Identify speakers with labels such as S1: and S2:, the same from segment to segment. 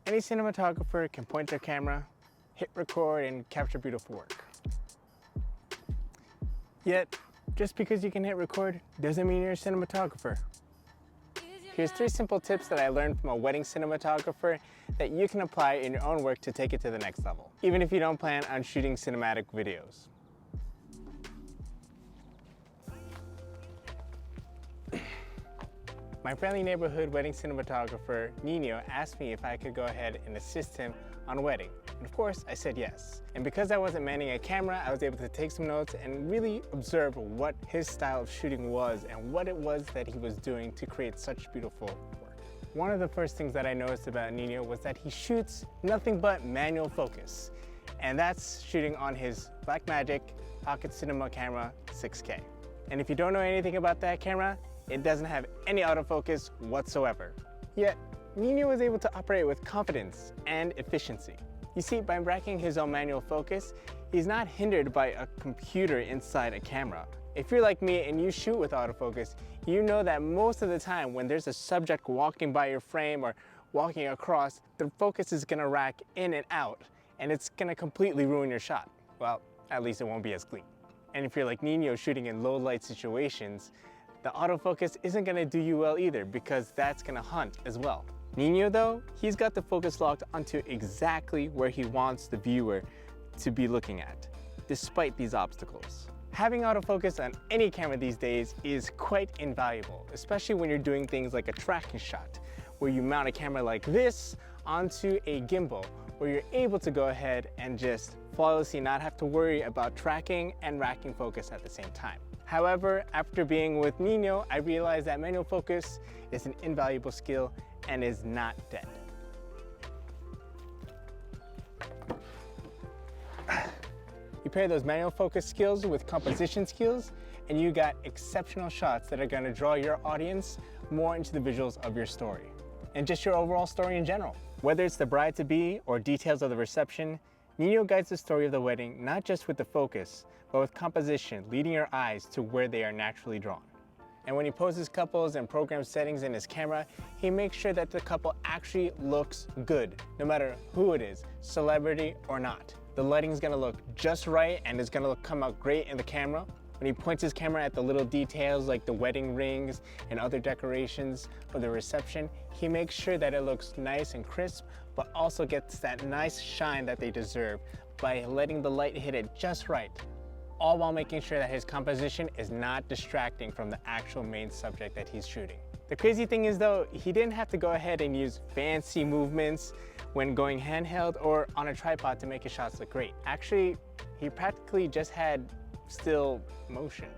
S1: Any cinematographer can point their camera, hit record, and capture beautiful work. Yet, just because you can hit record doesn't mean you're a cinematographer. Here's 3 simple tips that I learned from a wedding cinematographer that you can apply in your own work to take it to the next level, even if you don't plan on shooting cinematic videos. My friendly neighborhood wedding cinematographer, Nino, asked me if I could go ahead and assist him on a wedding. And of course, I said yes. And because I wasn't manning a camera, I was able to take some notes and really observe what his style of shooting was and what it was that he was doing to create such beautiful work. One of the first things that I noticed about Nino was that he shoots nothing but manual focus. And that's shooting on his Blackmagic Pocket Cinema Camera 6K. And if you don't know anything about that camera, it doesn't have any autofocus whatsoever. Yet, Nino was able to operate with confidence and efficiency. You see, by racking his own manual focus, he's not hindered by a computer inside a camera. If you're like me and you shoot with autofocus, you know that most of the time when there's a subject walking by your frame or walking across, the focus is gonna rack in and out, and it's gonna completely ruin your shot. Well, at least it won't be as clean. And if you're like Nino shooting in low light situations, the autofocus isn't gonna do you well either because that's gonna hunt as well. Nino though, he's got the focus locked onto exactly where he wants the viewer to be looking at, despite these obstacles. Having autofocus on any camera these days is quite invaluable, especially when you're doing things like a tracking shot, where you mount a camera like this onto a gimbal, where you're able to go ahead and just flawlessly not have to worry about tracking and racking focus at the same time. However, after being with Nino, I realized that manual focus is an invaluable skill and is not dead. You pair those manual focus skills with composition skills, and you got exceptional shots that are gonna draw your audience more into the visuals of your story, and just your overall story in general. Whether it's the bride-to-be or details of the reception, Nino guides the story of the wedding not just with the focus, but with composition, leading your eyes to where they are naturally drawn. And when he poses couples and programs settings in his camera, he makes sure that the couple actually looks good, no matter who it is, celebrity or not. The lighting's gonna look just right and it's gonna come out great in the camera. When he points his camera at the little details like the wedding rings and other decorations for the reception, he makes sure that it looks nice and crisp, but also gets that nice shine that they deserve by letting the light hit it just right, all while making sure that his composition is not distracting from the actual main subject that he's shooting. The crazy thing is though, he didn't have to go ahead and use fancy movements when going handheld or on a tripod to make his shots look great. Actually, he practically just had still motion.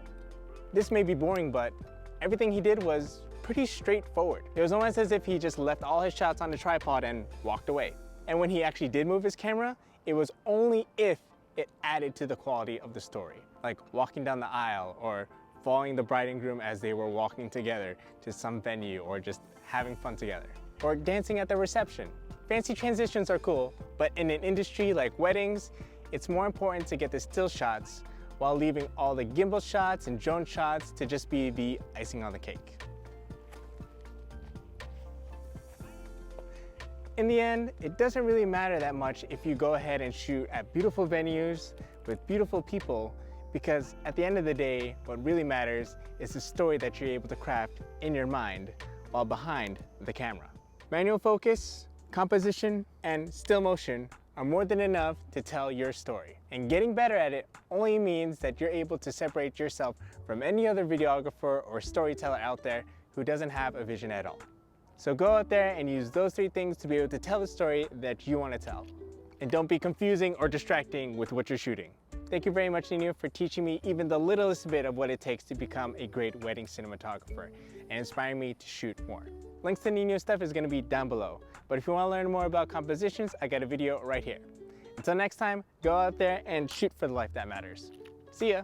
S1: This may be boring, but everything he did was pretty straightforward. It was almost as if he just left all his shots on the tripod and walked away. And when he actually did move his camera, it was only if it added to the quality of the story, like walking down the aisle or following the bride and groom as they were walking together to some venue or just having fun together, or dancing at the reception. Fancy transitions are cool, but in an industry like weddings, it's more important to get the still shots while leaving all the gimbal shots and drone shots to just be the icing on the cake. In the end, it doesn't really matter that much if you go ahead and shoot at beautiful venues with beautiful people, because at the end of the day, what really matters is the story that you're able to craft in your mind while behind the camera. Manual focus, composition, and still motion are more than enough to tell your story. And getting better at it only means that you're able to separate yourself from any other videographer or storyteller out there who doesn't have a vision at all. So go out there and use those 3 things to be able to tell the story that you want to tell. And don't be confusing or distracting with what you're shooting. Thank you very much, Nino, for teaching me even the littlest bit of what it takes to become a great wedding cinematographer and inspiring me to shoot more. Links to Nino's stuff is going to be down below. But if you want to learn more about compositions, I got a video right here. Until next time, go out there and shoot for the life that matters. See ya!